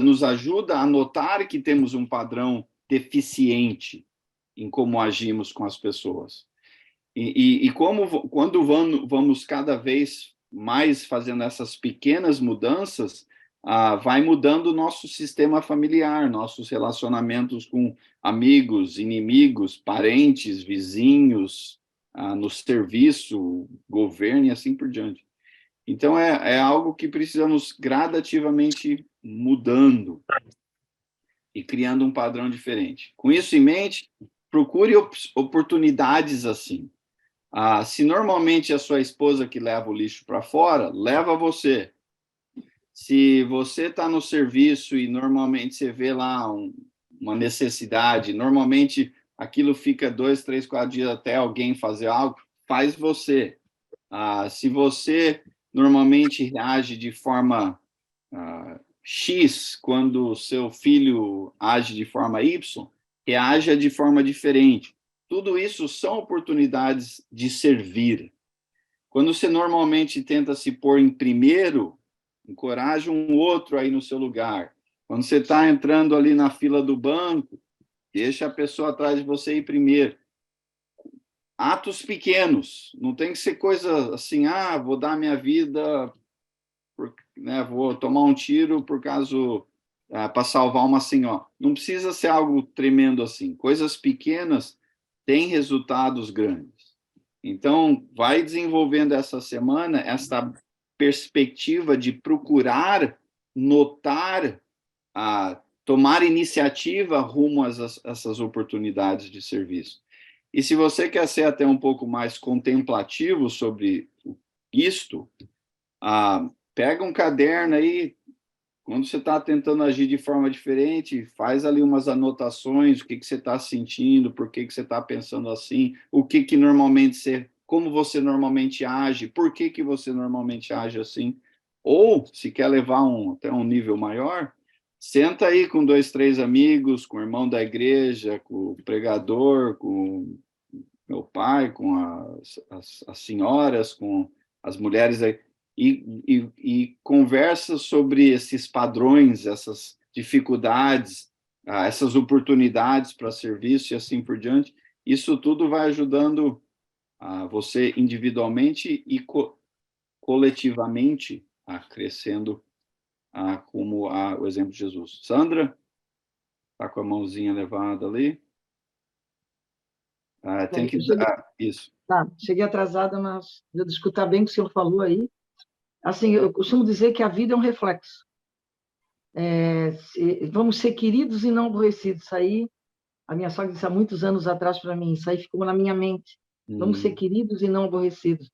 nos ajuda a notar que temos um padrão deficiente em como agimos com as pessoas. E quando vamos cada vez mais fazendo essas pequenas mudanças, vai mudando o nosso sistema familiar, nossos relacionamentos com amigos, inimigos, parentes, vizinhos, no serviço, governo e assim por diante. Então, é algo que precisamos gradativamente mudando e criando um padrão diferente. Com isso em mente, procure oportunidades assim. Se normalmente é a sua esposa que leva o lixo para fora, leva você. Se você está no serviço e normalmente você vê lá uma necessidade, normalmente aquilo fica 2, 3, 4 dias até alguém fazer algo, faz você. Se você normalmente reage de forma X quando o seu filho age de forma Y, reaja de forma diferente. Tudo isso são oportunidades de servir. Quando você normalmente tenta se pôr em primeiro, encoraja um outro aí no seu lugar. Quando você está entrando ali na fila do banco, deixa a pessoa atrás de você ir primeiro. Atos pequenos, não tem que ser coisa assim, vou dar minha vida, vou tomar um tiro por caso para salvar uma senhora. Não precisa ser algo tremendo assim. Coisas pequenas têm resultados grandes. Então, vai desenvolvendo essa semana esta perspectiva de procurar, notar, tomar iniciativa rumo a essas oportunidades de serviço. E se você quer ser até um pouco mais contemplativo sobre isto, pega um caderno aí, quando você está tentando agir de forma diferente, faz ali umas anotações, o que você está sentindo, por que você está pensando assim, o que normalmente como você normalmente age, por que você normalmente age assim. Ou, se quer levar até um nível maior, senta aí com 2, 3 amigos, com o irmão da igreja, com o pregador, com meu pai, com as senhoras, com as mulheres aí, e conversa sobre esses padrões, essas dificuldades, essas oportunidades para serviço e assim por diante. Isso tudo vai ajudando você individualmente e coletivamente crescendo como o exemplo de Jesus. Sandra, está com a mãozinha levada ali. Tem que dar isso. Tá, cheguei atrasada, mas deu de escutar bem o que o senhor falou aí. Assim, eu costumo dizer que a vida é um reflexo. Vamos ser queridos e não aborrecidos. Isso aí, a minha sogra disse há muitos anos atrás para mim, isso aí ficou na minha mente. Vamos ser queridos e não aborrecidos.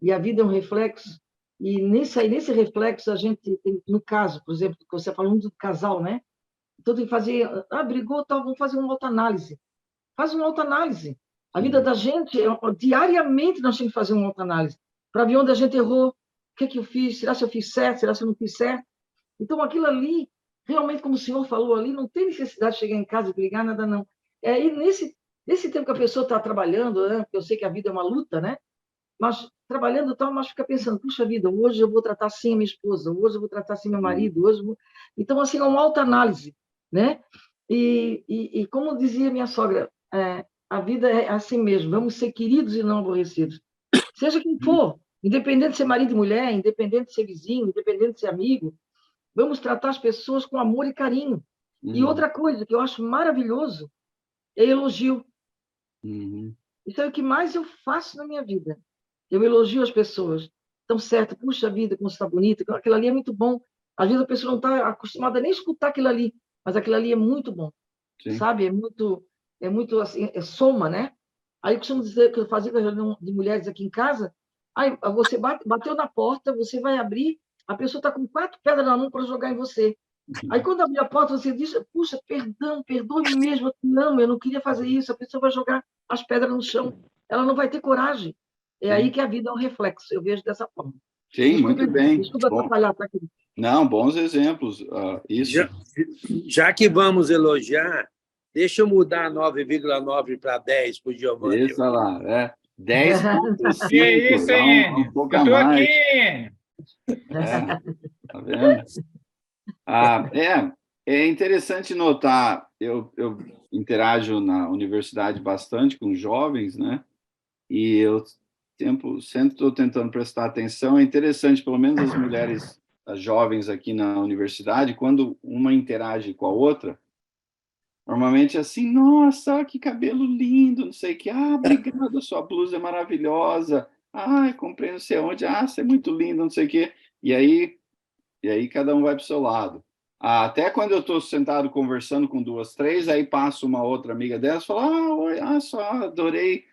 E a vida é um reflexo, e nesse reflexo a gente tem, no caso, por exemplo, que você falou do casal, né? Então tem que fazer, brigou, tal, vamos fazer uma autoanálise. Faz uma autoanálise. A vida da gente, diariamente nós temos que fazer uma autoanálise, para ver onde a gente errou, o que eu fiz, será que eu fiz certo, será que eu não fiz certo? Então, aquilo ali, realmente, como o senhor falou ali, não tem necessidade de chegar em casa e brigar, nada não. E nesse tempo que a pessoa está trabalhando, né, eu sei que a vida é uma luta, né? Mas trabalhando tal, mas fica pensando, puxa vida, hoje eu vou tratar assim a minha esposa, hoje eu vou tratar assim meu marido, hoje eu vou... Então, assim, é uma autoanálise, né? E como dizia minha sogra, a vida é assim mesmo, vamos ser queridos e não aborrecidos. seja quem for, independente de ser marido e mulher, independente de ser vizinho, independente de ser amigo, vamos tratar as pessoas com amor e carinho. E outra coisa que eu acho maravilhoso é elogio. Isso é o que mais eu faço na minha vida. Eu elogio as pessoas. Estão certo, puxa vida, como você está bonita, aquilo ali é muito bom. Às vezes a pessoa não está acostumada nem a escutar aquilo ali, mas aquilo ali é muito bom. Sim. Sabe? É muito assim, é soma, né? Aí eu costumo dizer que eu fazia reunião de mulheres aqui em casa, aí você bateu na porta, você vai abrir, a pessoa está com 4 pedras na mão para jogar em você. Aí quando abrir a porta, você diz, puxa, perdão, perdoe-me mesmo, eu te amo, eu não queria fazer isso, a pessoa vai jogar as pedras no chão, ela não vai ter coragem. É aí que a vida é um reflexo, eu vejo dessa forma. Sim, muito bem. Desculpa atrapalhar, tá, querido? Não, bons exemplos. Isso. Já que vamos elogiar, deixa eu mudar 9,9 para 10 para o Giovanni. Isso lá, 10,5. Que é isso, hein? Um pouco Eu a estou mais. aqui. Tá vendo? É interessante notar, eu interajo na universidade bastante com jovens, né? E eu sempre estou tentando prestar atenção. É interessante, pelo menos as mulheres, as jovens aqui na universidade, quando uma interage com a outra, normalmente é assim, nossa, que cabelo lindo, não sei o que, obrigado, sua blusa é maravilhosa, comprei não sei onde, você é muito lindo, não sei o que, e aí cada um vai para o seu lado. Até quando eu estou sentado conversando com 2, 3, aí passa uma outra amiga delas, fala, oi, só adorei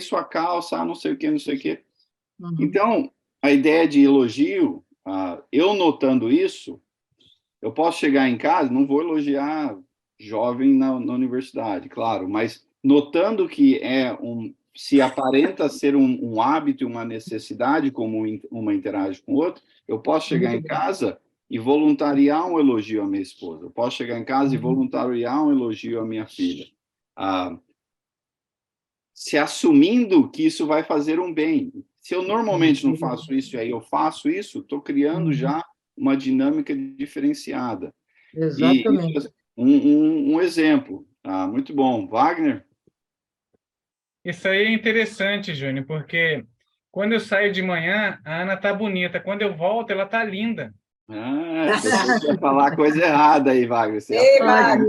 sua calça, não sei o que, não sei o que. Então, a ideia de elogio, eu notando isso, eu posso chegar em casa, não vou elogiar jovem na universidade, claro, mas notando que se aparenta ser um hábito e uma necessidade, como uma interage com o outro, eu posso chegar em casa e voluntariar um elogio à minha esposa. Eu posso chegar em casa e voluntariar um elogio à minha filha. Se assumindo que isso vai fazer um bem. Se eu normalmente não faço isso e aí eu faço isso, estou criando já uma dinâmica diferenciada. Exatamente. E um exemplo. Muito bom. Wagner? Isso aí é interessante, Júnior, porque quando eu saio de manhã, a Ana tá bonita. Quando eu volto, ela tá linda. Você ia falar coisa errada aí, Wagner. Ei, Wagner.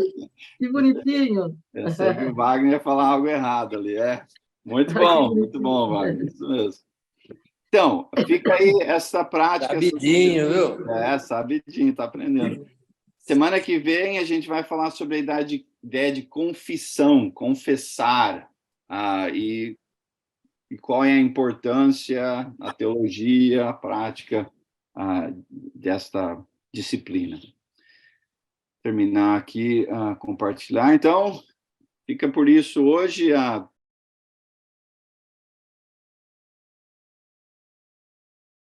Que bonitinho. Eu sei que o Wagner ia falar algo errado ali. Muito bom, Wagner. Isso mesmo. Então, fica aí essa prática. Sabidinho, viu? Sabidinho, está aprendendo. Semana que vem a gente vai falar sobre a ideia de confissão, confessar, e qual é a importância, a teologia, a prática desta disciplina. Terminar aqui, compartilhar. Então, fica por isso hoje.